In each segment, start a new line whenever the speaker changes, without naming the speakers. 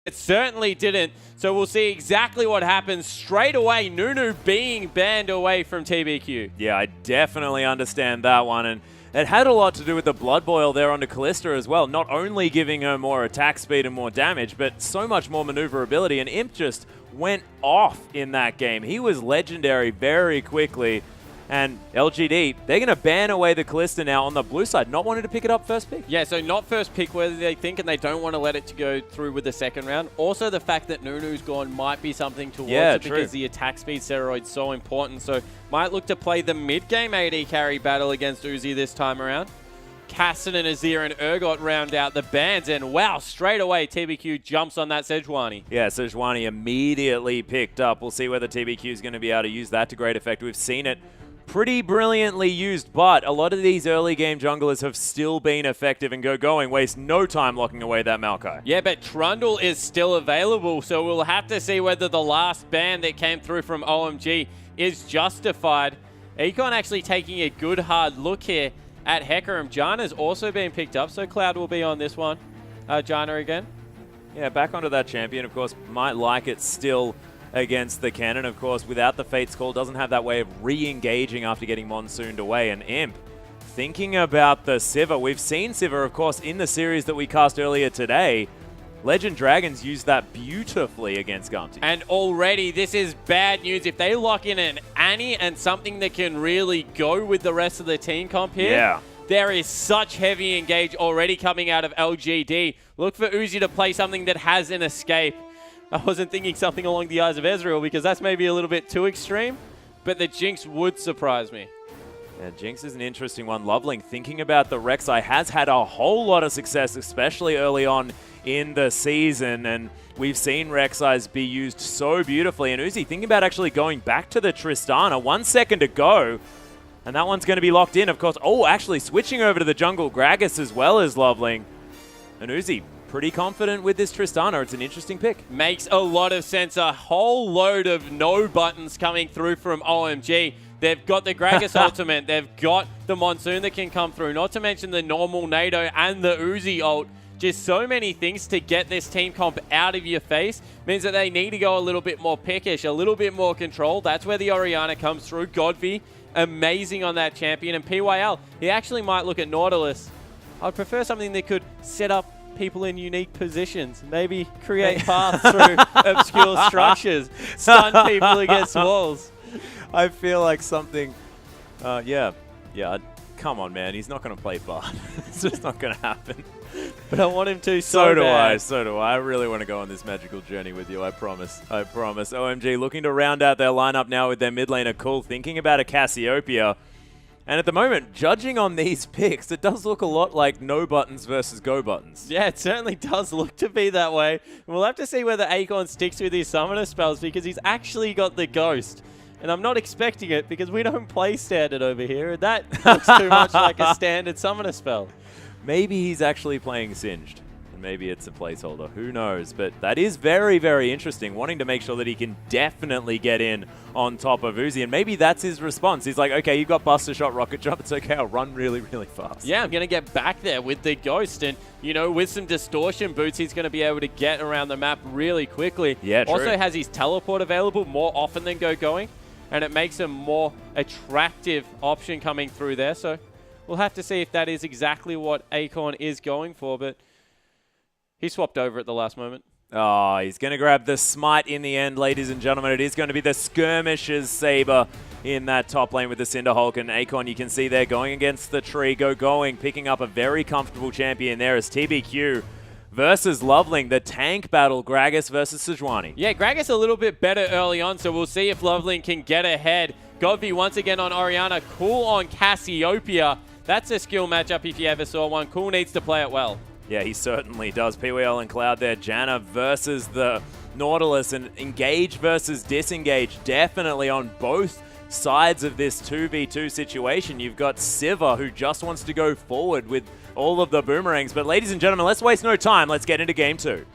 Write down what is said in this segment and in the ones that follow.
It certainly didn't. So we'll see exactly what happens straight away. Nunu being banned away from TBQ.
Yeah, I definitely understand that one. And it had a lot to do with the Blood Boil there onto Callista as well. Not only giving her more attack speed and more damage, but so much more maneuverability. And Imp just went off in that game. He was legendary very quickly. And LGD, they're going to ban away the Callista now on the blue side, not wanting to pick it up first pick.
Yeah, so not first pick whether they think, and they don't want to let it to go through with the second round. Also, the fact that Nunu's gone might be something towards it because the attack speed steroid's so important. So might look to play the mid-game AD carry battle against Uzi this time around. Casson and Azir and Urgot round out the bans, and wow, straight away TBQ jumps on that Sejuani.
Yeah, Sejuani immediately picked up. We'll see whether TBQ is going to be able to use that to great effect. We've seen it pretty brilliantly used, but a lot of these early game junglers have still been effective and going, waste no time locking away that Maokai.
Yeah, but Trundle is still available, so we'll have to see whether the last ban that came through from OMG is justified. Econ actually taking a good hard look here at Hecarim. Janna's also been picked up, so Cloud will be on this one. Janna again.
Yeah, back onto that champion, of course, might like it still against the cannon. Of course, without the Fate's Call, doesn't have that way of re-engaging after getting monsooned away. And Imp, thinking about the Sivir, we've seen Sivir, of course, in the series that we cast earlier today. Legend Dragons used that beautifully against Gumty.
And already, this is bad news. If they lock in an Annie and something that can really go with the rest of the team comp here, there is such heavy engage already coming out of LGD. Look for Uzi to play something that has an escape. I wasn't thinking something along the Eyes of Ezreal because that's maybe a little bit too extreme, but the Jinx would surprise me.
Yeah, Jinx is an interesting one. Loveling, thinking about the Rek'Sai, has had a whole lot of success, especially early on in the season, and we've seen Rek'Sai's be used so beautifully. And Uzi, thinking about actually going back to the Tristana, 1 second to go, and that one's going to be locked in, of course. Oh, actually switching over to the jungle, Gragas as well as Loveling. And Uzi, pretty confident with this Tristana. It's an interesting pick.
Makes a lot of sense. A whole load of no buttons coming through from OMG. They've got the Gragas ultimate. They've got the Monsoon that can come through. Not to mention the normal NATO and the Uzi ult. Just so many things to get this team comp out of your face. Means that they need to go a little bit more pickish, a little bit more control. That's where the Orianna comes through. Godfrey, amazing on that champion. And PYL, he actually might look at Nautilus. I'd prefer something that could set up people in unique positions, maybe create paths through obscure structures, stun people against walls.
I feel like something, yeah, come on, man, he's not going to play Bard. It's just not going to happen.
But I want him to so bad.
So do I. I really want to go on this magical journey with you, I promise. I promise. OMG looking to round out their lineup now with their mid laner, Cool, thinking about a Cassiopeia. And at the moment, judging on these picks, it does look a lot like no buttons versus go buttons.
Yeah, it certainly does look to be that way. And we'll have to see whether Akon sticks with his summoner spells because he's actually got the Ghost. And I'm not expecting it because we don't play standard over here. And that looks too much like a standard summoner spell.
Maybe he's actually playing Singed. Maybe it's a placeholder. Who knows? But that is very, very interesting. Wanting to make sure that he can definitely get in on top of Uzi. And maybe that's his response. He's like, okay, you've got Buster Shot, Rocket Jump. It's okay. I'll run really, really fast.
Yeah, I'm going to get back there with the Ghost. And, you know, with some distortion boots, he's going to be able to get around the map really quickly.
Yeah, true.
Also has his teleport available more often than going. And it makes a more attractive option coming through there. So we'll have to see if that is exactly what Acorn is going for. But he swapped over at the last moment.
Oh, he's going to grab the Smite in the end, ladies and gentlemen. It is going to be the Skirmisher's Saber in that top lane with the Cinderhulk. And Akon, you can see there going against the tree, picking up a very comfortable champion there as TBQ versus Loveling, the tank battle, Gragas versus Sejuani.
Yeah, Gragas a little bit better early on, so we'll see if Loveling can get ahead. Godby once again on Orianna, Cool on Cassiopeia. That's a skill matchup if you ever saw one. Cool needs to play it well.
Yeah, he certainly does. PWL and Cloud there. Janna versus the Nautilus, and engage versus disengage. Definitely on both sides of this 2v2 situation. You've got Sivir, who just wants to go forward with all of the boomerangs. But ladies and gentlemen, let's waste no time. Let's get into game 2.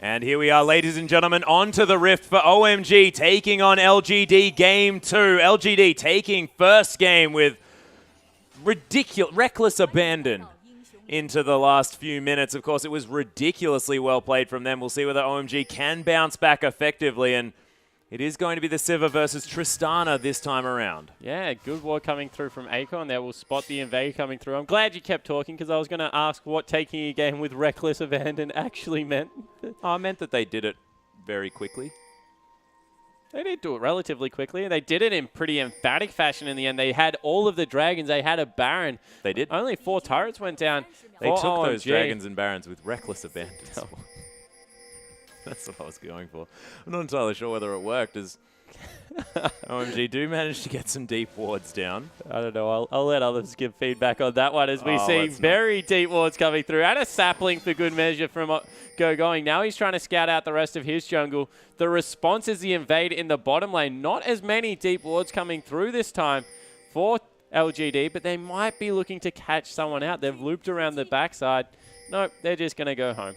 And And here we are, ladies and gentlemen, on to the Rift for OMG, taking on LGD Game 2. LGD taking first game with reckless abandon into the last few minutes. Of course, it was ridiculously well played from them. We'll see whether OMG can bounce back effectively, and it is going to be the Sivir versus Tristana this time around.
Yeah, good ward coming through from Acorn there. We'll spot the invade coming through. I'm glad you kept talking because I was going to ask what taking a game with reckless abandon actually meant.
I meant that they did it very quickly.
They did do it relatively quickly, and they did it in pretty emphatic fashion in the end. They had all of the dragons. They had a Baron.
They did.
Only 4 turrets went down.
They took
OMG.
those dragons and Barons with reckless abandon. Oh. That's what I was going for. I'm not entirely sure whether it worked, as OMG do manage to get some deep wards down.
I don't know. I'll let others give feedback on that one as we see very deep wards coming through. And a sapling for good measure from Going. Now he's trying to scout out the rest of his jungle. The response is the invade in the bottom lane. Not as many deep wards coming through this time for LGD, but they might be looking to catch someone out. They've looped around the backside. Nope, they're just going to go home.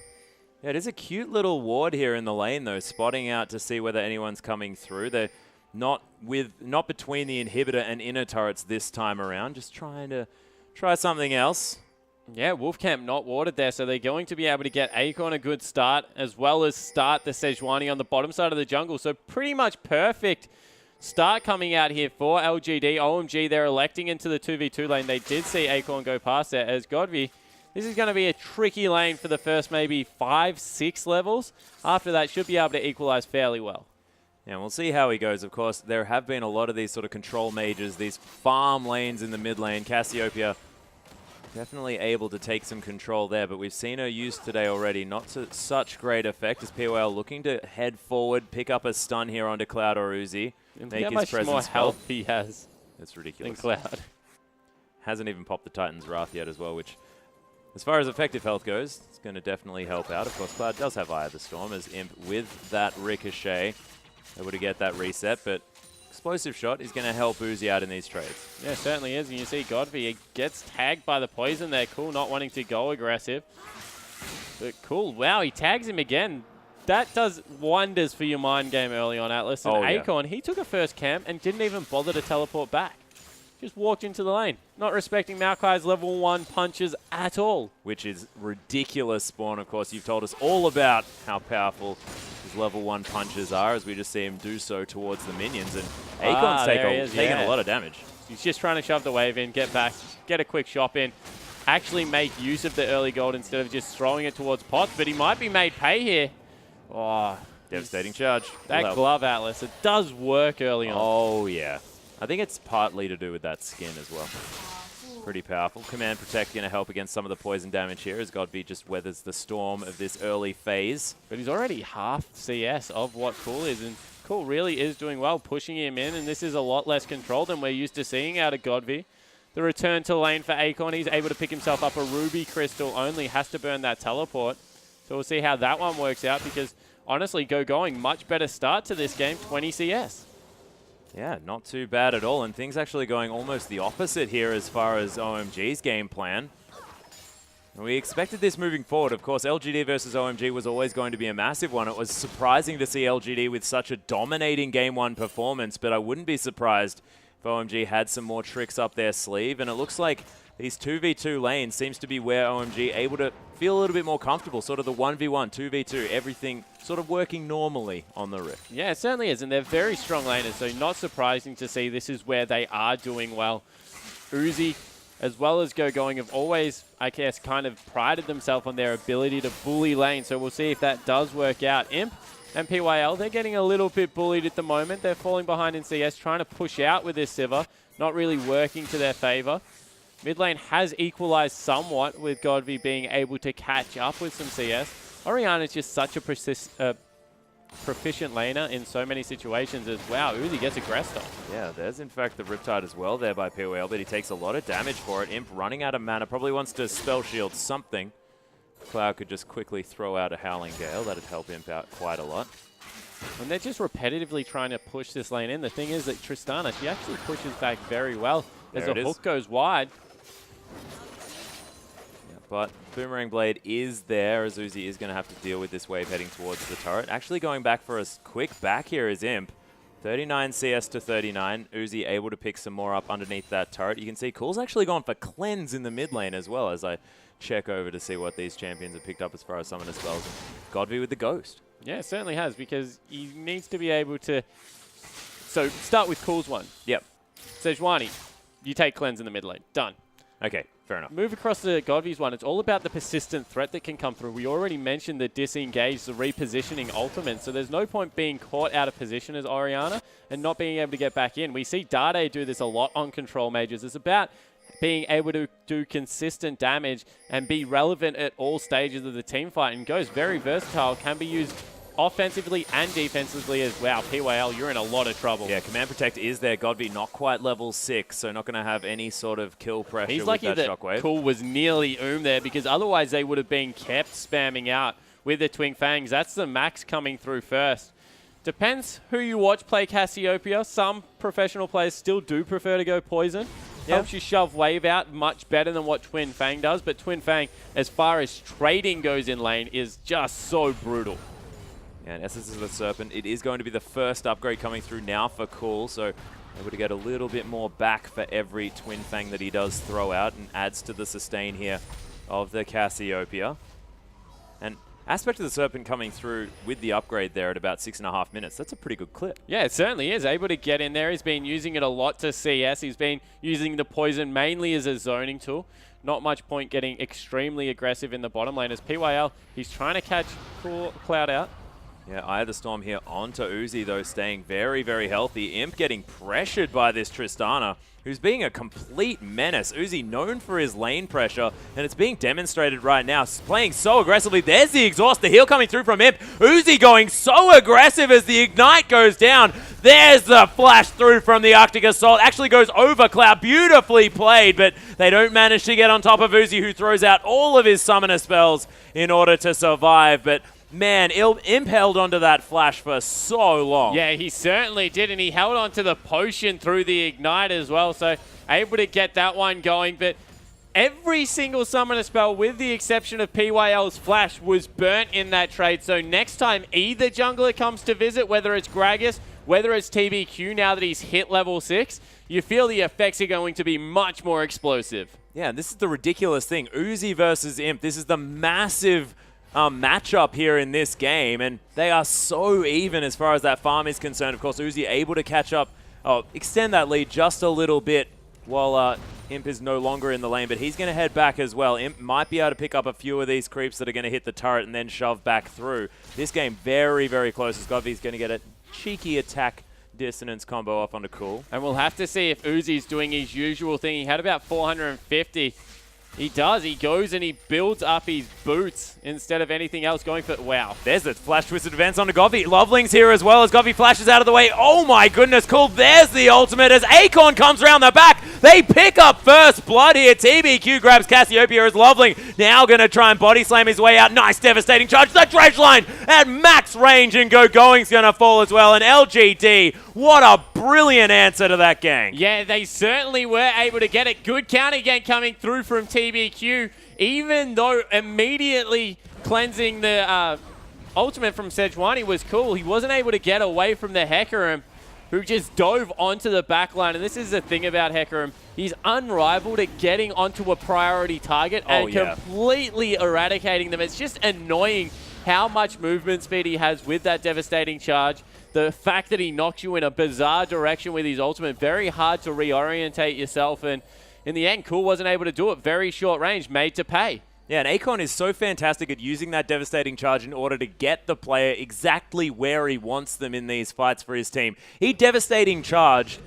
Yeah, it is a cute little ward here in the lane, though, spotting out to see whether anyone's coming through. They're not between the inhibitor and inner turrets this time around, just trying to try something else.
Yeah, Wolfcamp not warded there, so they're going to be able to get Acorn a good start, as well as start the Sejuani on the bottom side of the jungle. So pretty much perfect start coming out here for LGD. OMG, they're electing into the 2v2 lane. They did see Acorn go past there as Godvi. This is going to be a tricky lane for the first maybe 5-6 levels. After that, should be able to equalize fairly well.
Yeah, we'll see how he goes. Of course, there have been a lot of these sort of control mages, these farm lanes in the mid lane. Cassiopeia definitely able to take some control there, but we've seen her used today already. Not to such great effect as POL looking to head forward, pick up a stun here onto Cloud or Uzi.
Make his presence more health he has.
It's ridiculous.
Than Cloud.
Hasn't even popped the Titan's Wrath yet as well, which, as far as effective health goes, it's going to definitely help out. Of course, Cloud does have Eye of the Storm as Imp with that Ricochet, able to get that reset, but Explosive Shot is going to help Uzi out in these trades.
Yeah, certainly is. And you see Godby, he gets tagged by the poison there. Cool, not wanting to go aggressive. But cool, wow, he tags him again. That does wonders for your mind game early on, Atlas. And Acorn, he took a first camp and didn't even bother to teleport back. Just walked into the lane, not respecting Maokai's level 1 punches at all.
Which is ridiculous, Spawn. Of course, you've told us all about how powerful his level 1 punches are, as we just see him do so towards the minions. And Acorn's taking a lot of damage.
He's just trying to shove the wave in, get back, get a quick shop in, actually make use of the early gold instead of just throwing it towards pots. But he might be made pay here. Oh,
devastating charge.
That glove, Atlas, it does work early on.
Oh, yeah. I think it's partly to do with that skin as well. Pretty powerful. Command Protect going to help against some of the poison damage here as Godby just weathers the storm of this early phase.
But he's already half CS of what Cool is, and Cool really is doing well, pushing him in, and this is a lot less control than we're used to seeing out of Godby. The return to lane for Acorn, he's able to pick himself up a Ruby Crystal only, has to burn that teleport. So we'll see how that one works out, because honestly, Going, much better start to this game, 20 CS.
Yeah, not too bad at all, and things actually going almost the opposite here as far as OMG's game plan. We expected this moving forward. Of course, LGD versus OMG was always going to be a massive one. It was surprising to see LGD with such a dominating Game 1 performance, but I wouldn't be surprised if OMG had some more tricks up their sleeve, and it looks like these 2v2 lanes seems to be where OMG able to feel a little bit more comfortable, sort of the 1v1, 2v2, everything sort of working normally on the Rift.
Yeah, it certainly is, and they're very strong laners, so not surprising to see this is where they are doing well. Uzi, as well as Going, have always, I guess, kind of prided themselves on their ability to bully lane, so we'll see if that does work out. Imp and PYL, they're getting a little bit bullied at the moment. They're falling behind in CS, trying to push out with this Sivir, not really working to their favor. Mid lane has equalized somewhat with Godby being able to catch up with some CS. Orianna's just such a proficient laner in so many situations as, wow, Uzi gets aggressed on.
Yeah, there's in fact the Riptide as well there by POL, but he takes a lot of damage for it. Imp running out of mana, probably wants to spell shield something. Cloud could just quickly throw out a Howling Gale. That'd help Imp out quite a lot.
And they're just repetitively trying to push this lane in. The thing is that Tristana, she actually pushes back very well as the hook goes wide.
But Boomerang Blade is there, as Uzi is going to have to deal with this wave heading towards the turret. Actually going back for a quick back here is Imp. 39 CS to 39. Uzi able to pick some more up underneath that turret. You can see Cool's actually gone for Cleanse in the mid lane as well, as I check over to see what these champions have picked up as far as summoner spells. Godby with the Ghost.
Yeah, it certainly has, because he needs to be able to... So, start with Cool's one.
Yep.
Sejuani, you take Cleanse in the mid lane. Done.
Okay, fair enough.
Move across to Godby's one. It's all about the persistent threat that can come through. We already mentioned the disengage, the repositioning ultimate, so there's no point being caught out of position as Orianna and not being able to get back in. We see Dade do this a lot on control mages. It's about being able to do consistent damage and be relevant at all stages of the team fight, and goes very versatile, can be used offensively and defensively as well. PYL, you're in a lot of trouble.
Yeah, Command Protect is there. Godby not quite level 6, so not going to have any sort of kill pressure.
He's
with
lucky that
shockwave.
Cool was nearly there, because otherwise they would have been kept spamming out with the Twin Fangs. That's the max coming through first. Depends who you watch play Cassiopeia. Some professional players still do prefer to go Poison. Yeah. Helps you shove wave out much better than what Twin Fang does, but Twin Fang, as far as trading goes in lane, is just so brutal.
Yeah, and Essence of the Serpent, it is going to be the first upgrade coming through now for Cool, so able to get a little bit more back for every Twin Fang that he does throw out, and adds to the sustain here of the Cassiopeia. And Aspect of the Serpent coming through with the upgrade there at about 6.5 minutes. That's a pretty good clip.
Yeah, it certainly is. Able to get in there. He's been using it a lot to CS. He's been using the Poison mainly as a zoning tool. Not much point getting extremely aggressive in the bottom lane. As PYL, he's trying to catch Cloud out.
Yeah, Eye of the Storm here onto Uzi, though, staying very, very healthy. Imp getting pressured by this Tristana, who's being a complete menace. Uzi known for his lane pressure, and it's being demonstrated right now. Playing so aggressively. There's the exhaust, the heal coming through from Imp. Uzi going so aggressive as the Ignite goes down. There's the flash through from the Arctic Assault. Actually goes over Cloud. Beautifully played, but they don't manage to get on top of Uzi, who throws out all of his summoner spells in order to survive. But man, Imp held onto that flash for so long.
Yeah, he certainly did, and he held onto the potion through the Ignite as well, so able to get that one going. But every single summoner spell, with the exception of PYL's flash, was burnt in that trade. So next time either jungler comes to visit, whether it's Gragas, whether it's TBQ, now that he's hit level 6, you feel the effects are going to be much more explosive.
Yeah, and this is the ridiculous thing. Uzi versus Imp. This is the massive matchup here in this game, and they are so even as far as that farm is concerned. Of course, Uzi able to catch up, extend that lead just a little bit while Imp is no longer in the lane, but he's going to head back as well. Imp might be able to pick up a few of these creeps that are going to hit the turret and then shove back through. This game very, very close, as Godby's going to get a cheeky attack dissonance combo off onto Cool.
And we'll have to see if Uzi's doing his usual thing. He had about 450. He does. He goes and he builds up his boots instead of anything else, going for... Wow.
There's the flash twisted advance onto Govy. Loveling's here as well as Govy flashes out of the way. Oh my goodness, Cool. There's the ultimate as Acorn comes around the back. They pick up first blood here. TBQ grabs Cassiopeia as Loveling now going to try and body slam his way out. Nice devastating charge. The dredge line at max range, and Going's going to fall as well. And LGD, what a brilliant answer to that gang.
Yeah, they certainly were able to get it. Good counter again coming through from TBQ, even though immediately cleansing the ultimate from Sejuani was cool. He wasn't able to get away from the Hecarim, who just dove onto the backline. And this is the thing about Hecarim. He's unrivaled at getting onto a priority target and completely eradicating them. It's just annoying how much movement speed he has with that devastating charge. The fact that he knocks you in a bizarre direction with his ultimate, very hard to reorientate yourself. And in the end, Cool wasn't able to do it. Very short range, made to pay.
Yeah, and Acorn is so fantastic at using that devastating charge in order to get the player exactly where he wants them in these fights for his team. He devastating charged,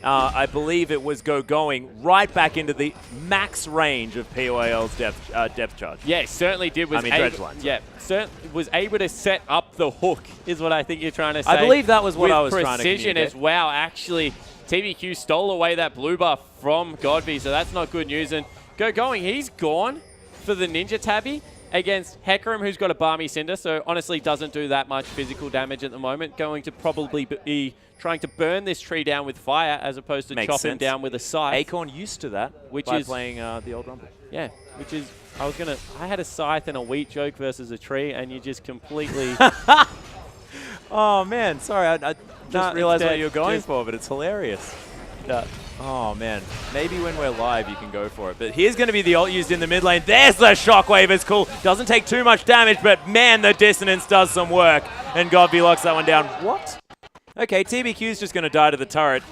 I believe it was going right back into the max range of POAL's depth charge.
Yeah, certainly did.
Dredge lines.
Yeah, certainly was able to set up the hook, is what I think you're trying to say.
I believe that was what I was trying to
precision as well. Actually, TBQ stole away that blue buff from Godby, so that's not good news. And Going, he's gone for the Ninja Tabby. against Hecarim, who's got a Barmy Cinder, so honestly doesn't do that much physical damage at the moment. Going to probably be trying to burn this tree down with fire as opposed to chopping down with a scythe.
Acorn used to that by playing the old Rumble.
Yeah, which is, I had a scythe and a wheat joke versus a tree, and you just completely...
Oh, man, sorry, I just realized what you were going for, but it's hilarious. Oh, man. Maybe when we're live, you can go for it. But here's going to be the ult used in the mid lane. There's the Shockwave. It's cool. Doesn't take too much damage, but, man, the Dissonance does some work. And Godby locks that one down. What? Okay, TBQ's just going to die to the turret.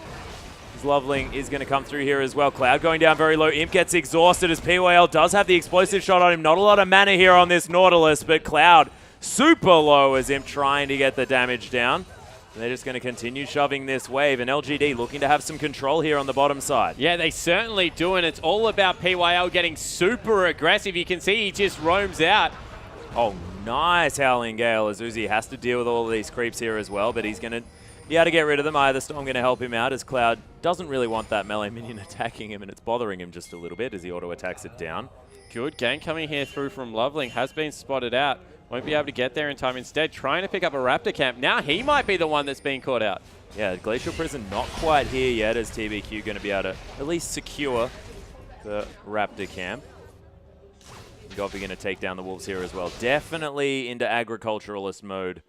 Loveling is going to come through here as well. Cloud going down very low. Imp gets exhausted as PYL does have the explosive shot on him. Not a lot of mana here on this Nautilus, but Cloud super low as Imp trying to get the damage down. And they're just going to continue shoving this wave, and LGD looking to have some control here on the bottom side.
Yeah, they certainly do, and it's all about PYL getting super aggressive. You can see he just roams out.
Oh, nice Howling Gale as Uzi has to deal with all of these creeps here as well, but he's going to be able to get rid of them. Either Storm going to help him out as Cloud doesn't really want that melee minion attacking him, and it's bothering him just a little bit as he auto-attacks it down.
Good gank coming here through from Loveling. Has been spotted out. Won't be able to get there in time. Instead, trying to pick up a Raptor camp. Now he might be the one that's being caught out.
Yeah, Glacial Prison not quite here yet as TBQ going to be able to at least secure the Raptor camp. Godby going to take down the Wolves here as well. Definitely into agriculturalist mode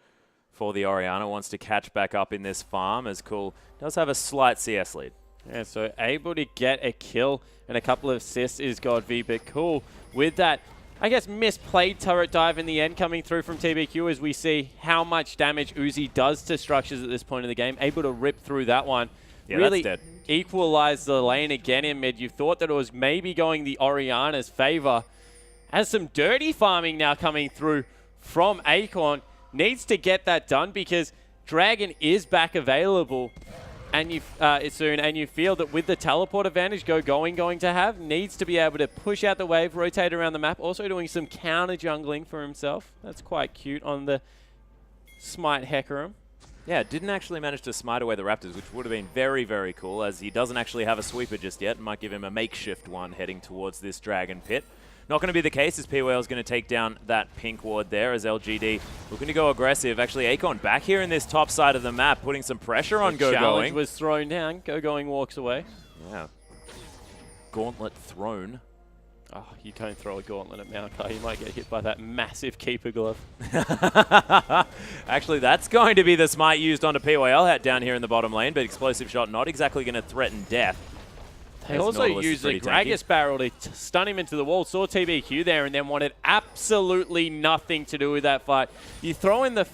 for the Orianna. Wants to catch back up in this farm as Cool does have a slight CS lead.
Yeah, so able to get a kill and a couple of assists is Godby, but Cool with that, I guess, misplayed turret dive in the end coming through from TBQ as we see how much damage Uzi does to structures at this point in the game. Able to rip through that one.
Yeah,
really
that's dead.
Equalize the lane again in mid. You thought that it was maybe going the Orianna's favor. Has some dirty farming now coming through from Acorn. Needs to get that done because Dragon is back available and soon, and you feel that with the teleport advantage going to have, needs to be able to push out the wave, rotate around the map, also doing some counter jungling for himself. That's quite cute on the Smite Hecarim.
Yeah, didn't actually manage to smite away the Raptors, which would have been very, very cool, as he doesn't actually have a sweeper just yet, and might give him a makeshift one heading towards this Dragon Pit. Not going to be the case as PWL is going to take down that pink ward there as LGD looking to go aggressive. Actually, Acorn back here in this top side of the map, putting some pressure on Go Going.
Challenge was thrown down. Go Going walks away.
Yeah. Gauntlet thrown.
Oh, you don't throw a gauntlet at Maokai. You might get hit by that massive keeper glove.
Actually, that's going to be the smite used onto PYL hat down here in the bottom lane, but explosive shot not exactly going to threaten death.
They also used the Gragas barrel to stun him into the wall. Saw TBQ there and then wanted absolutely nothing to do with that fight. You throw in the...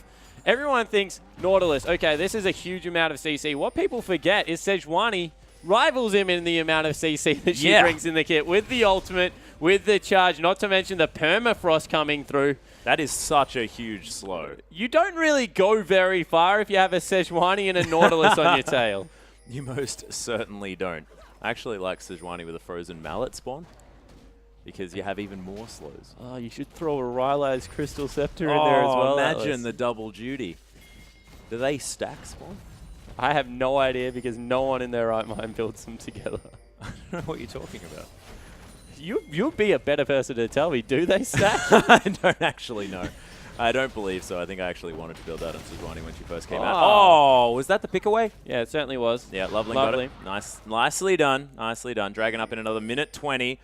Everyone thinks Nautilus, okay, this is a huge amount of CC. What people forget is Sejuani rivals him in the amount of CC that she brings in the kit with the ultimate, with the charge, not to mention the permafrost coming through.
That is such a huge slow.
You don't really go very far if you have a Sejuani and a Nautilus on your tail.
You most certainly don't. I actually like Sejuani with a frozen mallet spawn because you have even more slows.
Oh, you should throw a Rylai's Crystal Scepter in there as well.
Imagine the double duty. Do they stack spawn?
I have no idea because no one in their right mind builds them together.
I don't know what you're talking about.
You'd be a better person to tell me. Do they stack?
I don't actually know. I don't believe so. I think I actually wanted to build that on Sejuani when she first came out. Oh, was that the pick away?
Yeah, it certainly was.
Yeah, Loveling got it. Nicely done. Nicely done. Dragon up in another minute 20.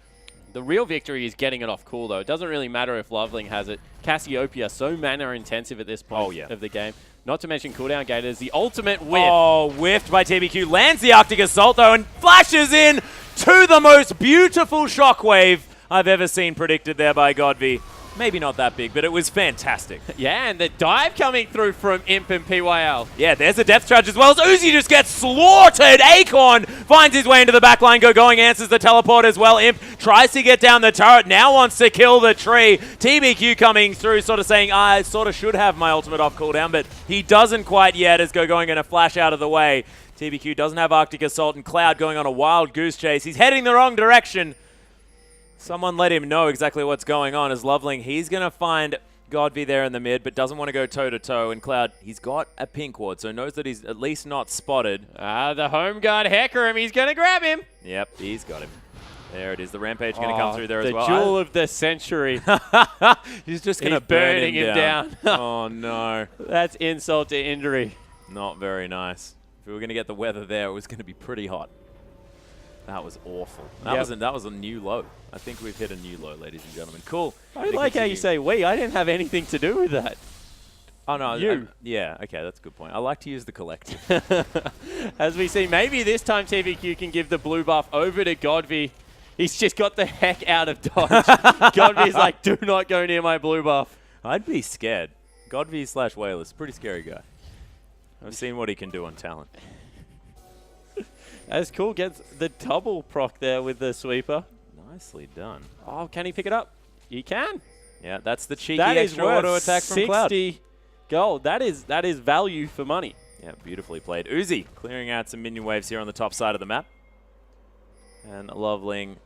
The real victory is getting it off cool, though. It doesn't really matter if Loveling has it. Cassiopeia, so mana-intensive at this point of the game. Not to mention cooldown gators, the ultimate whiff.
Oh, whiffed by TBQ. Lands the Arctic Assault, though, and flashes in to the most beautiful shockwave I've ever seen predicted there by Godby. Maybe not that big, but it was fantastic.
Yeah, and the dive coming through from Imp and PYL.
Yeah, there's a depth charge as well as Uzi just gets slaughtered. Acorn finds his way into the backline. Go Going answers the teleport as well. Imp tries to get down the turret, now wants to kill the tree. TBQ coming through, sort of saying, I sort of should have my ultimate off cooldown, but he doesn't quite yet as Go Going going to flash out of the way. TBQ doesn't have Arctic Assault, and Cloud going on a wild goose chase. He's heading the wrong direction. Someone let him know exactly what's going on as Loveling. He's going to find Godby there in the mid, but doesn't want to go toe-to-toe. And Cloud, he's got a pink ward, so knows that he's at least not spotted.
The home guard Hecarim, he's going to grab him.
Yep, he's got him. There it is. The Rampage going to come through there as well.
The jewel of the century.
He's just going to burn him down. Oh, no.
That's insult to injury.
Not very nice. If we were going to get the weather there, it was going to be pretty hot. That was awful. That was a new low. I think we've hit a new low, ladies and gentlemen. Cool.
I like how you say we. I didn't have anything to do with that.
Oh, no.
You.
Yeah, okay, that's a good point. I like to use the collective.
As we see, maybe this time TVQ can give the blue buff over to Godby. He's just got the heck out of dodge. Godby's like, do not go near my blue buff.
I'd be scared. Godby/Whalers, pretty scary guy. I've seen what he can do on talent.
As Cool gets the double proc there with the sweeper.
Nicely done.
Oh, can he pick it up? He can.
Yeah, that's the cheeky extra auto attack from Cloud.
60 gold. That is value for money.
Yeah, beautifully played. Uzi clearing out some minion waves here on the top side of the map. And Loveling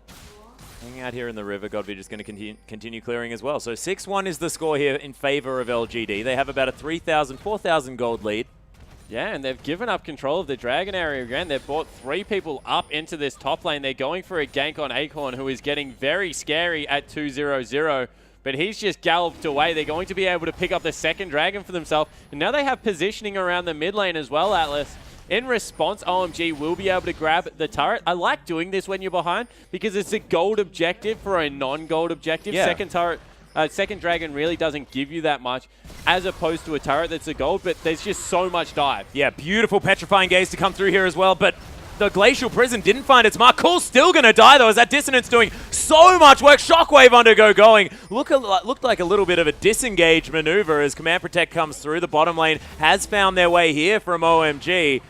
hanging out here in the river. Godby just going to continue clearing as well. So 6-1 is the score here in favor of LGD. They have about a 3,000, 4,000 gold lead.
Yeah, and they've given up control of the Dragon area again. They've brought 3 people up into this top lane. They're going for a gank on Acorn, who is getting very scary at 2-0-0. But he's just galloped away. They're going to be able to pick up the second Dragon for themselves. And now they have positioning around the mid lane as well, Atlas. In response, OMG will be able to grab the turret. I like doing this when you're behind because it's a gold objective for a non-gold objective.
Yeah.
Second Dragon really doesn't give you that much as opposed to a turret that's a gold, but there's just so much dive.
Yeah, beautiful Petrifying Gaze to come through here as well, but the Glacial Prison didn't find its mark. Cool's still going to die, though, as that Dissonance doing so much work. Shockwave undergo going. Looked like a little bit of a disengage maneuver as Command Protect comes through. The bottom lane has found their way here from OMG.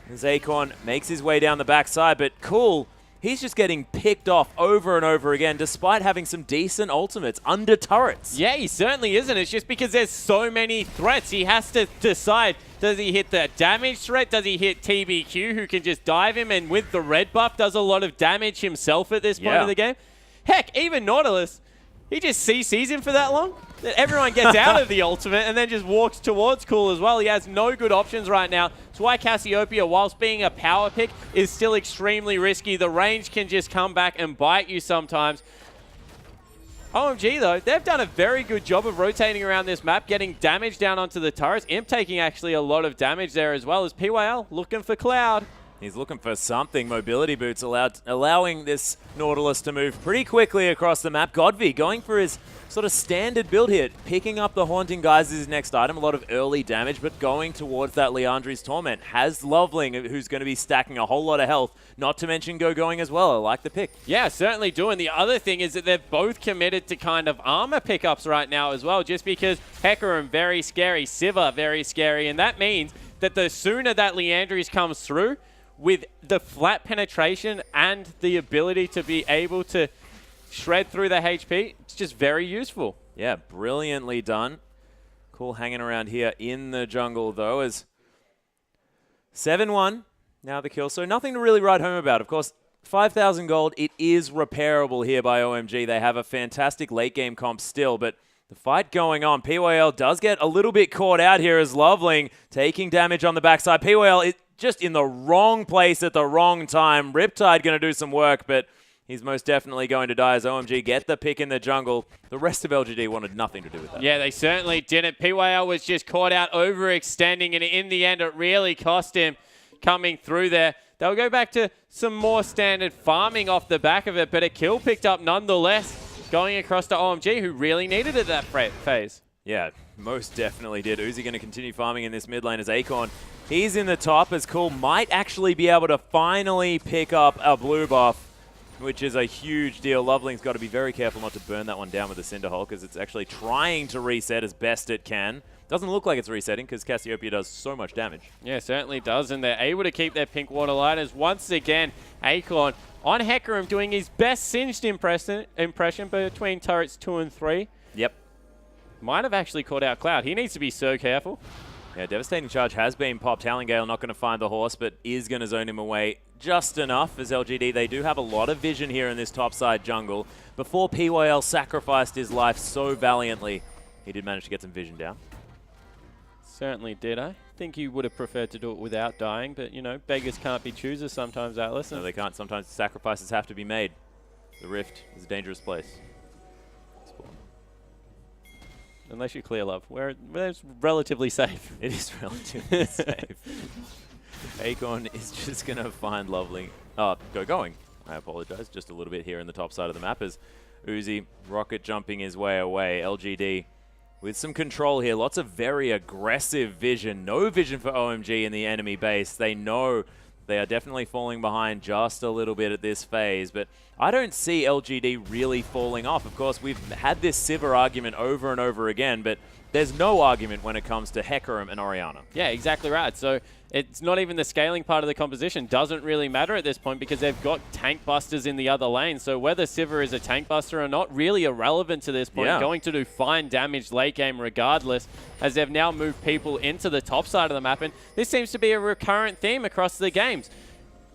As Acorn makes his way down the backside, but Cool, he's just getting picked off over and over again, despite having some decent ultimates under turrets.
Yeah, he certainly isn't. It's just because there's so many threats. He has to decide, does he hit the damage threat? Does he hit TBQ, who can just dive him, and with the red buff, does a lot of damage himself at this point of the game? Heck, even Nautilus, he just CCs him for that long that everyone gets out of the ultimate and then just walks towards Cool as well. He has no good options right now. That's why Cassiopeia, whilst being a power pick, is still extremely risky. The range can just come back and bite you sometimes. OMG, though, they've done a very good job of rotating around this map, getting damage down onto the turrets. Imp taking actually a lot of damage there as well as PYL looking for Cloud.
He's looking for something. Mobility boots allowing this Nautilus to move pretty quickly across the map. Godby going for his sort of standard build here. Picking up the Haunting Guise is his next item. A lot of early damage, but going towards that Liandry's Torment. Has Loveling, who's going to be stacking a whole lot of health. Not to mention going as well. I like the pick.
Yeah, certainly do. And the other thing is that they've both committed to kind of armor pickups right now as well, just because Hecarim, very scary. Siva, very scary. And that means that the sooner that Liandry's comes through, with the flat penetration and the ability to be able to shred through the HP, it's just very useful.
Yeah, brilliantly done. Cool hanging around here in the jungle, though, as 7-1, now the kill. So nothing to really write home about. Of course, 5,000 gold, it is repairable here by OMG. They have a fantastic late-game comp still, but the fight going on. PYL does get a little bit caught out here as Loveling taking damage on the backside. PYL is just in the wrong place at the wrong time. Riptide going to do some work, but he's most definitely going to die as OMG get the pick in the jungle. The rest of LGD wanted nothing to do with that.
Yeah, they certainly didn't. PYL was just caught out overextending, and in the end, it really cost him coming through there. They'll go back to some more standard farming off the back of it, but a kill picked up nonetheless, going across to OMG, who really needed it that phase.
Yeah, most definitely did. Uzi going to continue farming in this mid lane as Acorn. He's in the top as Cool might actually be able to finally pick up a blue buff, which is a huge deal. Loveling's got to be very careful not to burn that one down with the Cinder Hole because it's actually trying to reset as best it can. Doesn't look like it's resetting because Cassiopeia does so much damage.
Yeah, certainly does, and they're able to keep their pink water light as once again Acorn on Hecarim doing his best singed impression between turrets 2 and 3.
Yep.
Might have actually caught out Cloud. He needs to be so careful.
Yeah, Devastating Charge has been popped. Talongale not going to find the horse, but is going to zone him away just enough as LGD. They do have a lot of vision here in this topside jungle. Before PYL sacrificed his life so valiantly, he did manage to get some vision down.
Certainly did. I think he would have preferred to do it without dying, but, you know, beggars can't be choosers sometimes, Atlas.
No, they can't. Sometimes sacrifices have to be made. The Rift is a dangerous place.
Unless you clear love, where it's relatively safe.
It is relatively safe. Acorn is just going to find Lovely. Going. I apologize. Just a little bit here in the top side of the map as Uzi rocket jumping his way away. LGD with some control here. Lots of very aggressive vision. No vision for OMG in the enemy base. They know they are definitely falling behind just a little bit at this phase, but I don't see LGD really falling off. Of course, we've had this Sivir argument over and over again, but there's no argument when it comes to Hecarim and Orianna.
Yeah, exactly right. So it's not even the scaling part of the composition. Doesn't really matter at this point because they've got tank busters in the other lane. So whether Sivir is a tank buster or not, really irrelevant to this point.
Yeah.
Going to do fine damage late game regardless, as they've now moved people into the top side of the map. And this seems to be a recurrent theme across the games.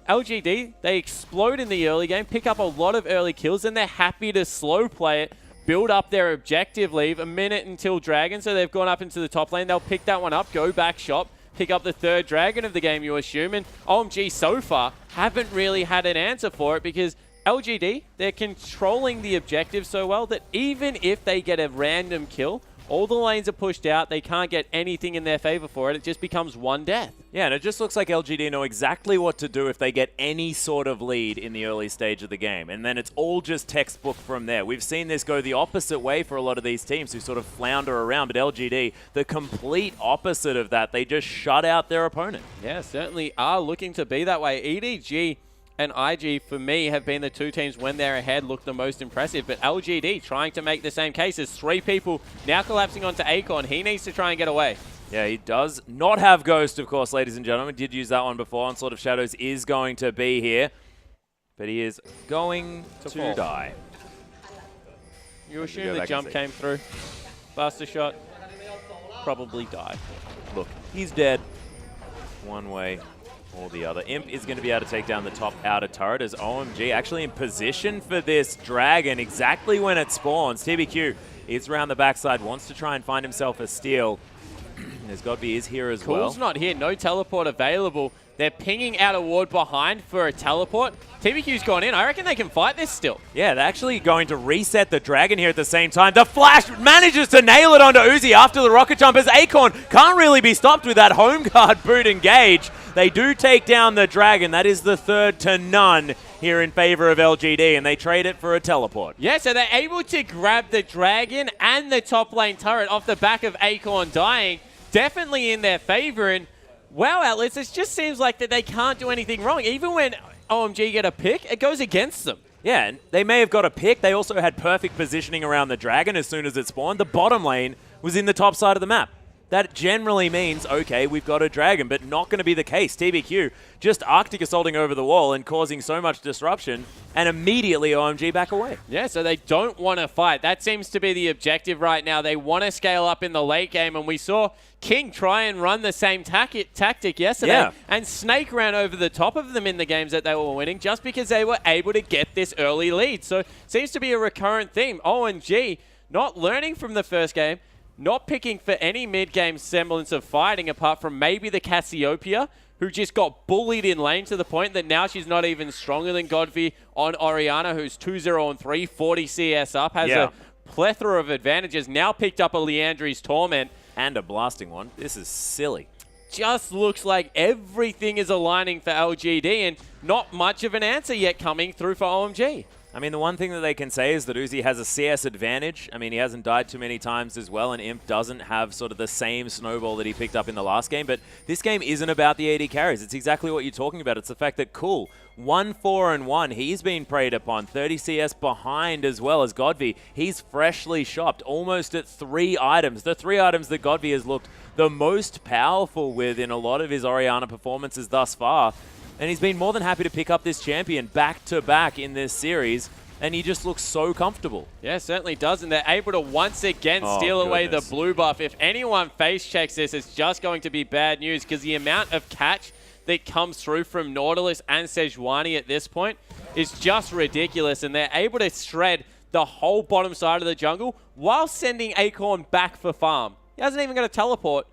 LGD, they explode in the early game, pick up a lot of early kills, and they're happy to slow play it, build up their objective, leave a minute until Dragon, so they've gone up into the top lane. They'll pick that one up, go back shop, pick up the third Dragon of the game, you assume. And OMG so far haven't really had an answer for it because LGD, they're controlling the objective so well that even if they get a random kill, all the lanes are pushed out. They can't get anything in their favor for it. It just becomes one death.
Yeah, and it just looks like LGD know exactly what to do if they get any sort of lead in the early stage of the game. And then it's all just textbook from there. We've seen this go the opposite way for a lot of these teams who sort of flounder around. But LGD, the complete opposite of that. They just shut out their opponent.
Yeah, certainly are looking to be that way. EDG and IG, for me, have been the two teams when they're ahead look the most impressive. But LGD trying to make the same case. There's three people now collapsing onto Acorn. He needs to try and get away.
Yeah, he does not have Ghost, of course, ladies and gentlemen. Did use that one before. Onslaught of Shadows is going to be here. But he is going to die.
You assume the jump came through. Buster shot. Probably die.
Look, he's dead. One way or the other. Imp is going to be able to take down the top outer turret as OMG actually in position for this Dragon exactly when it spawns. TBQ is around the backside, wants to try and find himself a steal. There's Godby is here as well.
Cool's not here, no teleport available. They're pinging out a ward behind for a teleport. TBQ's gone in. I reckon they can fight this still.
Yeah, they're actually going to reset the Dragon here at the same time. The Flash manages to nail it onto Uzi after the rocket jump as Acorn can't really be stopped with that home guard boot engage. They do take down the Dragon. That is the 3rd to none here in favor of LGD, and they trade it for a teleport.
Yeah, so they're able to grab the Dragon and the top lane turret off the back of Acorn dying. Definitely in their favor, and wow, Atlas, it just seems like that they can't do anything wrong. Even when OMG get a pick, it goes against them.
Yeah, and they may have got a pick. They also had perfect positioning around the Dragon as soon as it spawned. The bottom lane was in the top side of the map. That generally means, okay, we've got a Dragon, but not going to be the case. TBQ just Arctic assaulting over the wall and causing so much disruption, and immediately OMG back away.
Yeah, so they don't want to fight. That seems to be the objective right now. They want to scale up in the late game, and we saw King try and run the same tactic yesterday, and Snake ran over the top of them in the games that they were winning just because they were able to get this early lead. So seems to be a recurrent theme. OMG not learning from the first game, not picking for any mid-game semblance of fighting apart from maybe the Cassiopeia, who just got bullied in lane to the point that now she's not even stronger than Godfrey on Orianna, who's 2-0-3, 40 CS up, has a plethora of advantages, now picked up a Leandri's Torment.
And a blasting one. This is silly.
Just looks like everything is aligning for LGD and not much of an answer yet coming through for OMG.
I mean, the one thing that they can say is that Uzi has a CS advantage. I mean, he hasn't died too many times as well, and Imp doesn't have sort of the same snowball that he picked up in the last game. But this game isn't about the AD carries. It's exactly what you're talking about. It's the fact that Cool, 1-4-1, he's been preyed upon. 30 CS behind as well as Godby. He's freshly shopped, almost at 3 items. The 3 items that Godby has looked the most powerful with in a lot of his Orianna performances thus far. And he's been more than happy to pick up this champion back-to-back in this series, and he just looks so comfortable.
Yeah, certainly does, and they're able to once again steal away the blue buff. If anyone face checks this, it's just going to be bad news, because the amount of catch that comes through from Nautilus and Sejuani at this point is just ridiculous, and they're able to shred the whole bottom side of the jungle while sending Acorn back for farm. He hasn't even got a teleport.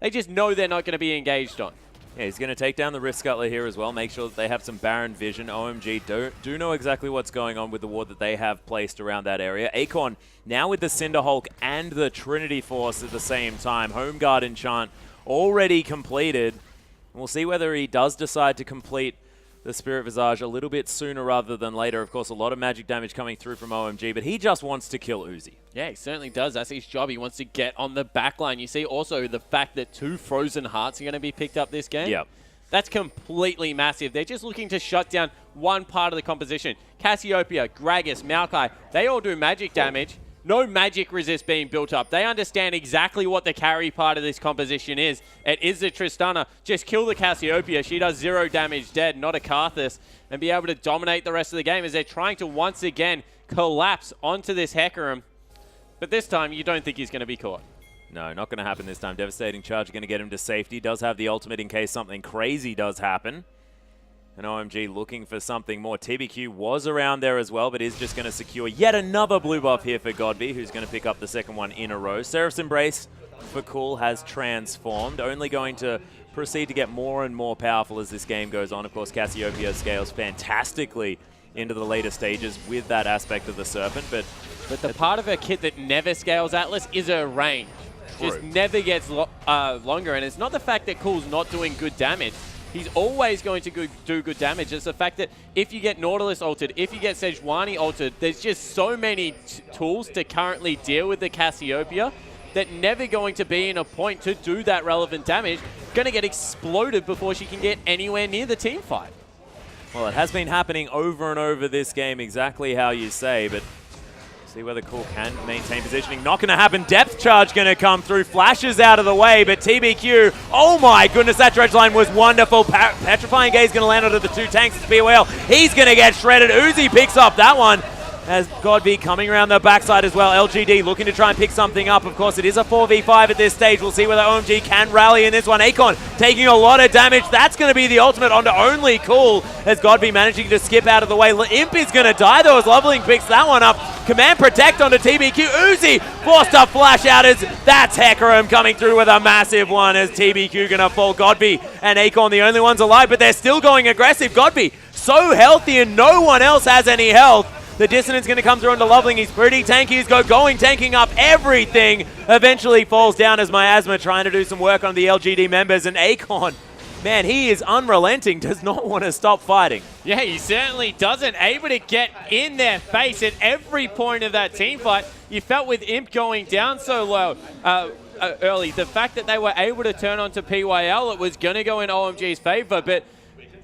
They just know they're not going to be engaged on.
Yeah, he's going to take down the Rift Scuttler here as well, make sure that they have some Baron vision. OMG do know exactly what's going on with the ward that they have placed around that area. Acorn now with the Cinder Hulk and the Trinity Force at the same time. Home Guard enchant already completed. We'll see whether he does decide to complete the Spirit Visage a little bit sooner rather than later. Of course, a lot of magic damage coming through from OMG, but he just wants to kill Uzi.
Yeah, he certainly does. That's his job. He wants to get on the back line. You see also the fact that 2 Frozen Hearts are going to be picked up this game.
Yep.
That's completely massive. They're just looking to shut down one part of the composition. Cassiopeia, Gragas, Maokai, they all do magic damage. No magic resist being built up. They understand exactly what the carry part of this composition is. It is the Tristana. Just kill the Cassiopeia. She does 0 damage dead, not a Karthus, and be able to dominate the rest of the game as they're trying to once again collapse onto this Hecarim. But this time, you don't think he's going to be caught.
No, not going to happen this time. Devastating Charge going to get him to safety. Does have the ultimate in case something crazy does happen. And OMG looking for something more. TBQ was around there as well, but is just going to secure yet another blue buff here for Godby, who's going to pick up the second one in a row. Seraph's Embrace for Cool has transformed, only going to proceed to get more and more powerful as this game goes on. Of course, Cassiopeia scales fantastically into the later stages with that aspect of the Serpent, but
the part of her kit that never scales Atlas is her range. Just never gets longer, and it's not the fact that Cool's not doing good damage. He's always going to do good damage. It's the fact that if you get Nautilus altered, if you get Sejuani altered, there's just so many tools to currently deal with the Cassiopeia that never going to be in a point to do that relevant damage. Going to get exploded before she can get anywhere near the team fight.
Well, it has been happening over and over this game, exactly how you say, but see whether Cool can maintain positioning. Not going to happen. Depth Charge going to come through. Flashes out of the way, but TBQ, oh my goodness, that dredge line was wonderful. Petrifying Gaze going to land onto the 2 tanks. It's POL. He's going to get shredded. Uzi picks up that one. As Godby coming around the backside as well. LGD looking to try and pick something up. Of course, it is a 4v5 at this stage. We'll see whether OMG can rally in this one. Acorn taking a lot of damage. That's going to be the ultimate onto only Cool as Godby managing to skip out of the way. Imp is going to die though as Loveling picks that one up. Command Protect onto TBQ. Uzi forced to flash out as that's Hecarim coming through with a massive one as TBQ going to fall. Godby and Acorn the only ones alive, but they're still going aggressive. Godby so healthy and no one else has any health. The Dissonance going to come through into Loveling. He's pretty tanky. He's tanking up everything. Eventually falls down as Miasma trying to do some work on the LGD members. And Acorn, man, he is unrelenting. Does not want to stop fighting.
Yeah, he certainly doesn't. Able to get in their face at every point of that team fight. You felt with Imp going down so low early, the fact that they were able to turn onto PYL, it was going to go in OMG's favor, but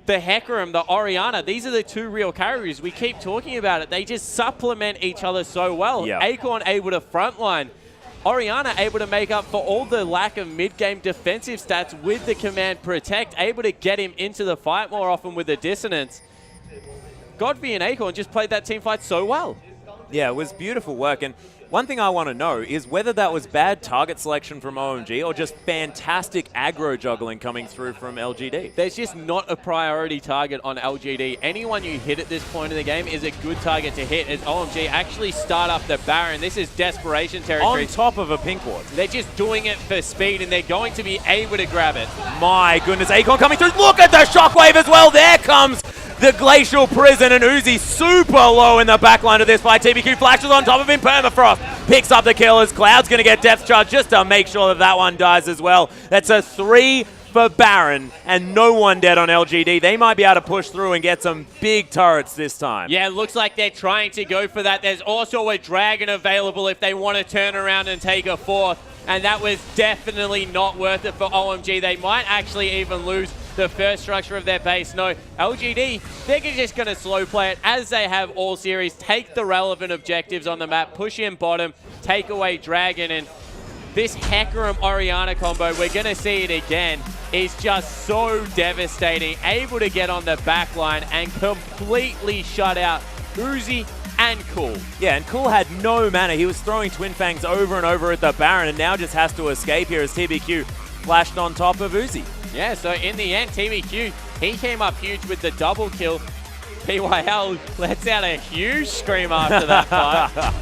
the Hecarim, the Orianna, these are the 2 real carriers. We keep talking about it. They just supplement each other so well.
Yep.
Acorn able to frontline. Orianna able to make up for all the lack of mid-game defensive stats with the Command Protect, able to get him into the fight more often with the Dissonance. Godby and Acorn just played that team fight so well.
Yeah, it was beautiful work. And one thing I want to know is whether that was bad target selection from OMG or just fantastic aggro juggling coming through from LGD.
There's just not a priority target on LGD. Anyone you hit at this point in the game is a good target to hit as OMG actually start up the Baron. This is desperation territory.
On top of a pink ward.
They're just doing it for speed and they're going to be able to grab it.
My goodness, Acorn coming through. Look at the shockwave as well. There comes the Glacial Prison, and Uzi super low in the backline of this fight. TBQ flashes on top of him. Permafrost picks up the kill as Cloud's going to get Depth Charge just to make sure that that one dies as well. That's a 3 for Baron, and no one dead on LGD. They might be able to push through and get some big turrets this time.
Yeah, it looks like they're trying to go for that. There's also a Dragon available if they want to turn around and take a 4th, and that was definitely not worth it for OMG. They might actually even lose the first structure of their base. No, LGD, they're just going to slow play it as they have all series. Take the relevant objectives on the map, push in bottom, take away Dragon, and this Hecarim Orianna combo, we're going to see it again, is just so devastating. Able to get on the back line and completely shut out Uzi and Cool.
Yeah, and Cool had no mana. He was throwing Twin Fangs over and over at the Baron and now just has to escape here as TBQ flashed on top of Uzi.
Yeah, so in the end, TBQ, he came up huge with the double kill. PYL lets out a huge scream after that fight.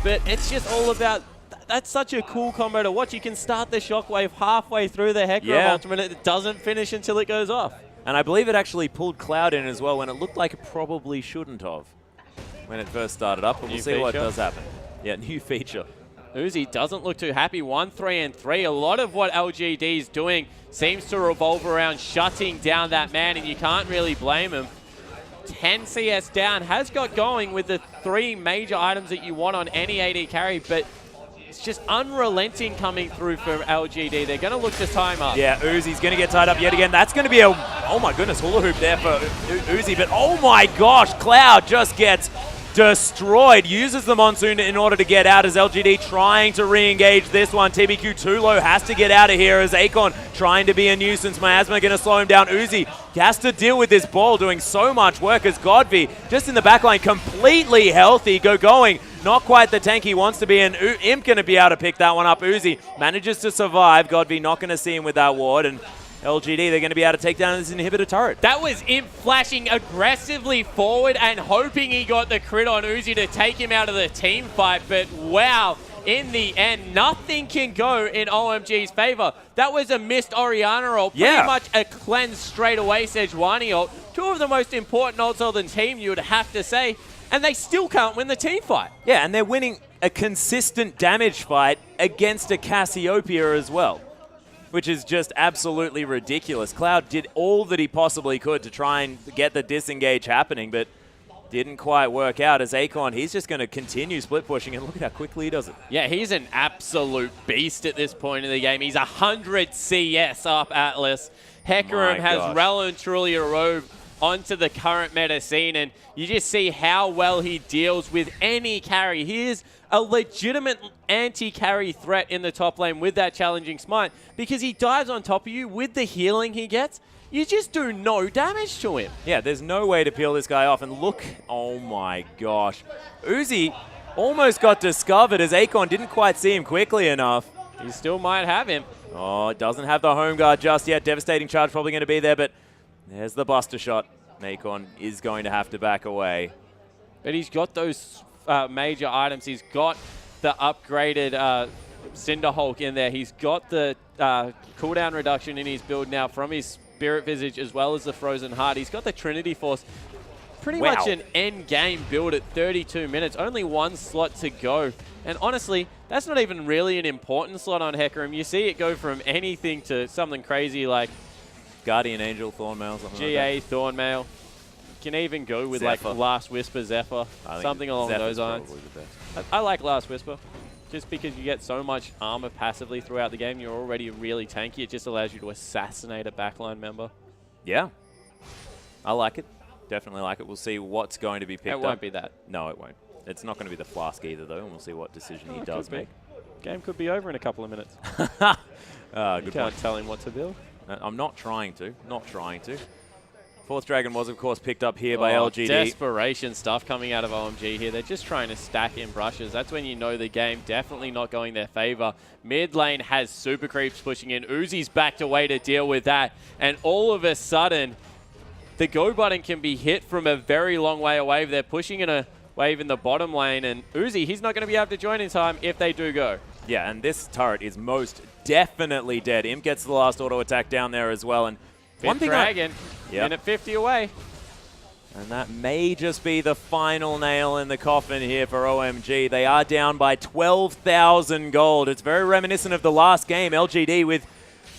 But it's just all about that's such a cool combo to watch. You can start the shockwave halfway through the Hecarim ultimate. It doesn't finish until it goes off.
And I believe it actually pulled Cloud in as well when it looked like it probably shouldn't have when it first started up. But we'll see what does happen. Yeah, new feature.
Uzi doesn't look too happy. 1-3-3. A lot of what LGD is doing seems to revolve around shutting down that man, and you can't really blame him. 10 CS down, has got going with the 3 major items that you want on any AD carry, but it's just unrelenting coming through for LGD. They're going to look to time up.
Yeah, Uzi's going to get tied up yet again. That's going to be a, oh my goodness, hula hoop there for Uzi, but oh my gosh, Cloud just gets destroyed. Uses the Monsoon in order to get out as LGD trying to re-engage this one. TBQ too low, has to get out of here as Akon trying to be a nuisance. Miasma going to slow him down. Uzi has to deal with this ball, doing so much work as Godvi just in the backline, completely healthy, going. Not quite the tank he wants to be, and Imp going to be able to pick that one up. Uzi manages to survive. Godvi not going to see him with that ward, and LGD, they're going to be able to take down this inhibitor turret.
That was Imp flashing aggressively forward and hoping he got the crit on Uzi to take him out of the team fight, but wow, in the end, nothing can go in OMG's favor. That was a missed Orianna ult, pretty much a cleanse straight away Sejuani ult. 2 of the most important ults on the team, you would have to say, and they still can't win the team fight.
Yeah, and they're winning a consistent damage fight against a Cassiopeia as well, which is just absolutely ridiculous. Cloud did all that he possibly could to try and get the disengage happening, but didn't quite work out as Akon, he's just going to continue split pushing, and look at how quickly he does it.
Yeah, he's an absolute beast at this point in the game. He's 100 CS up Atlas. Hecarim has well and truly arrived onto the current meta scene, and you just see how well he deals with any carry. He is a legitimate anti-carry threat in the top lane with that challenging smite, because he dives on top of you with the healing he gets. You just do no damage to him.
Yeah, there's no way to peel this guy off, and look, oh my gosh. Uzi almost got discovered as Akon didn't quite see him quickly enough.
He still might have him.
Oh, it doesn't have the home guard just yet. Devastating charge probably going to be there, but there's the buster shot. Akon is going to have to back away.
But he's got those major items. He's got the upgraded Cinderhulk in there. He's got the cooldown reduction in his build now from his Spirit Visage as well as the Frozen Heart. He's got the Trinity Force. Pretty much an end game build at 32 minutes. Only 1 slot to go. And honestly, that's not even really an important slot on Hecarim. You see it go from anything to something crazy like
Guardian Angel, Thornmail, something
GA,
like that.
Thornmail. You can even go with
Zephyr.
like Last Whisper, Zephyr, something along those lines. I like Last Whisper. Just because you get so much armor passively throughout the game, you're already really tanky. It just allows you to assassinate a backline member.
Yeah. I like it. Definitely like it. We'll see what's going to be picked up.
It won't be that.
No, it won't. It's not going to be the Flask either, though, and we'll see what decision he does make.
Game could be over in a couple of minutes. You can't tell him what to build.
I'm not trying to. Not trying to. Fourth Dragon was, of course, picked up here by LGD.
Desperation stuff coming out of OMG here. They're just trying to stack in brushes. That's when you know the game definitely not going their favor. Mid lane has super creeps pushing in. Uzi's backed away to deal with that. And all of a sudden, the go button can be hit from a very long way away. They're pushing in a wave in the bottom lane. And Uzi, he's not going to be able to join in time if they do go.
Yeah, and this turret is most definitely dead. Imp gets the last auto attack down there as well. And
one thing Dragon, minute 50 away.
And that may just be the final nail in the coffin here for OMG. They are down by 12,000 gold. It's very reminiscent of the last game, LGD, with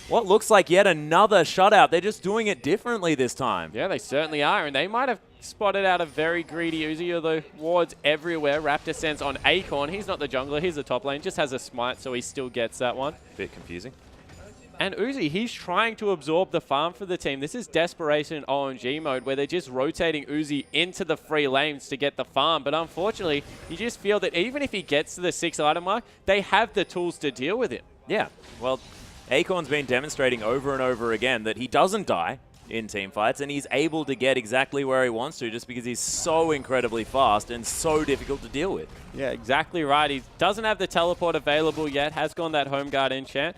what looks like yet another shutout. They're just doing it differently this time.
Yeah, they certainly are. And they might have spotted out a very greedy Uzi, although wards everywhere. Raptor Sense on Acorn. He's not the jungler. He's the top lane. Just has a smite, so he still gets that one.
Bit confusing.
And Uzi, he's trying to absorb the farm for the team. This is desperation OMG mode where they're just rotating Uzi into the free lanes to get the farm. But unfortunately, you just feel that even if he gets to the 6 item mark, they have the tools to deal with it.
Yeah, well, Acorn's been demonstrating over and over again that he doesn't die in team fights, and he's able to get exactly where he wants to just because he's so incredibly fast and so difficult to deal with.
Yeah, exactly right. He doesn't have the teleport available yet, has gone that home guard enchant.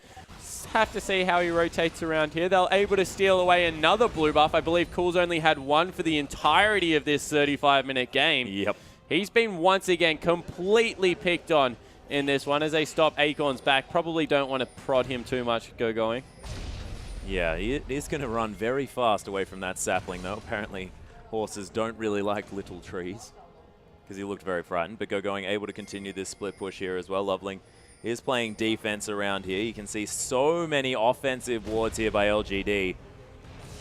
Have to see how he rotates around here. They're able to steal away another blue buff. I believe Cool's only had one for the entirety of this 35-minute game.
Yep.
He's been once again completely picked on in this one as they stop Acorn's back. Probably don't want to prod him too much, going.
Yeah, he is going to run very fast away from that sapling, though. Apparently, horses don't really like little trees because he looked very frightened. But going able to continue this split push here as well. Loveling is playing defense around here. You can see so many offensive wards here by LGD,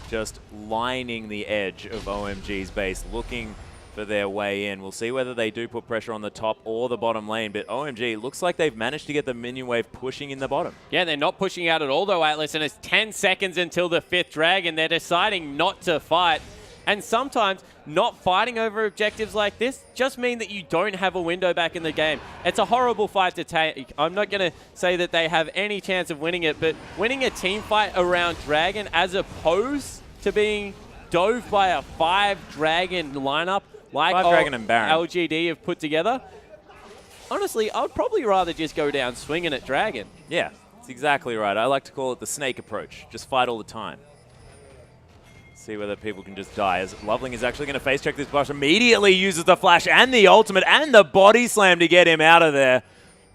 just lining the edge of OMG's base, looking for their way in. We'll see whether they do put pressure on the top or the bottom lane, but OMG looks like they've managed to get the minion wave pushing in the bottom.
Yeah, they're not pushing out at all though, Atlas, and it's 10 seconds until the 5th dragon. They're deciding not to fight, and sometimes not fighting over objectives like this just mean that you don't have a window back in the game. It's a horrible fight to take. I'm not going to say that they have any chance of winning it, but winning a team fight around Dragon as opposed to being dove by a 5-dragon lineup like
Dragon and Baron.
LGD have put together, honestly, I would probably rather just go down swinging at Dragon.
Yeah, that's exactly right. I like to call it the snake approach. Just fight all the time. See whether people can just die. As Loveling is actually going to face check this bush. Immediately uses the flash and the ultimate and the body slam to get him out of there.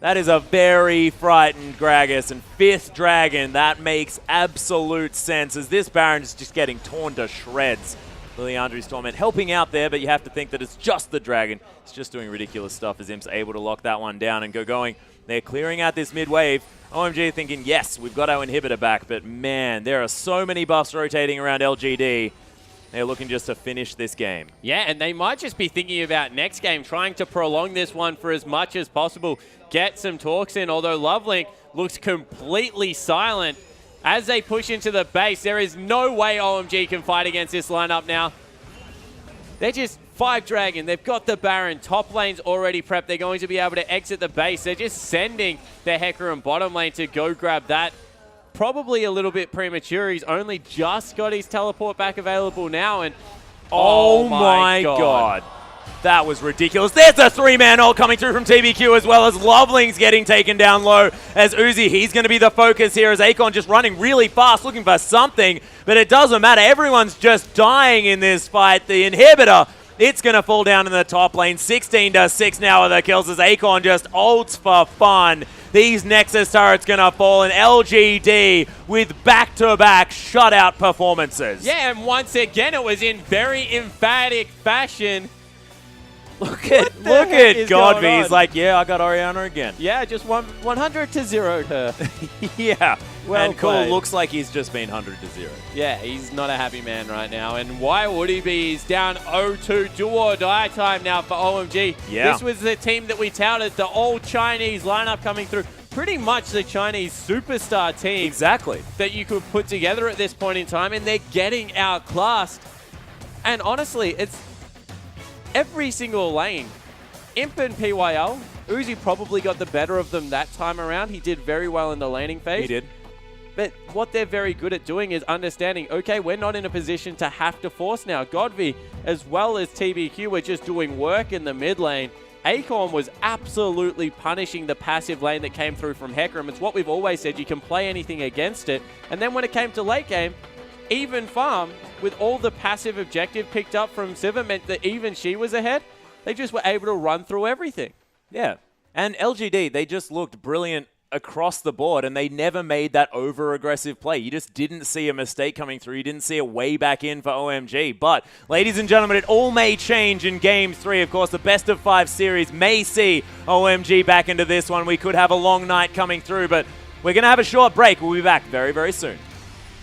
That is a very frightened Gragas. And 5th dragon, that makes absolute sense as this Baron is just getting torn to shreds. Liliandry's Torment helping out there, but you have to think that it's just the dragon. It's just doing ridiculous stuff as Imp's able to lock that one down and going. They're clearing out this mid wave. OMG thinking, yes, we've got our inhibitor back, but man, there are so many buffs rotating around LGD. They're looking just to finish this game.
Yeah, and they might just be thinking about next game, trying to prolong this one for as much as possible, get some talks in, although Loveling looks completely silent. As they push into the base, there is no way OMG can fight against this lineup now. They're just 5-dragon. They've got the Baron. Top lane's already prepped. They're going to be able to exit the base. They're just sending their Hecarim and bottom lane to go grab that. Probably a little bit premature. He's only just got his teleport back available now. And
oh my God. That was ridiculous. There's a 3-man ult coming through from TBQ as well as Loveling's getting taken down low. As Uzi, he's going to be the focus here as Acorn just running really fast looking for something. But it doesn't matter. Everyone's just dying in this fight. The inhibitor, it's going to fall down in the top lane. 16-6 now with the kills as Acorn just ults for fun. These Nexus turrets going to fall in LGD with back-to-back shutout performances.
Yeah, and once again, it was in very emphatic fashion.
Look at Godby. He's like, yeah, I got Orianna again.
Yeah, just 100 to 0'd her.
Yeah.
Well
and Cool
played.
looks like he's just been 100 to 0.
Yeah, he's not a happy man right now. And why would he be? He's down 0-2, do or die time now for OMG.
Yeah.
This was the team that we touted, the all-Chinese lineup coming through. Pretty much the Chinese superstar team.
Exactly.
That you could put together at this point in time, and they're getting outclassed. And honestly, it's every single lane. Imp and PYL, Uzi probably got the better of them that time around. He did very well in the laning phase.
He did.
But what they're very good at doing is understanding, okay, we're not in a position to have to force now. Godby, as well as TBQ, were just doing work in the mid lane. Acorn was absolutely punishing the passive lane that came through from Hecarim. It's what we've always said, you can play anything against it. And then when it came to late game, even farm, with all the passive objective picked up from Siva, meant that even she was ahead. They just were able to run through everything.
Yeah. And LGD, they just looked brilliant across the board, and they never made that over-aggressive play. You just didn't see a mistake coming through. You didn't see a way back in for OMG. But, ladies and gentlemen, it all may change in Game 3. Of course, the best-of-5 series may see OMG back into this one. We could have a long night coming through, but we're going to have a short break. We'll be back very, very soon.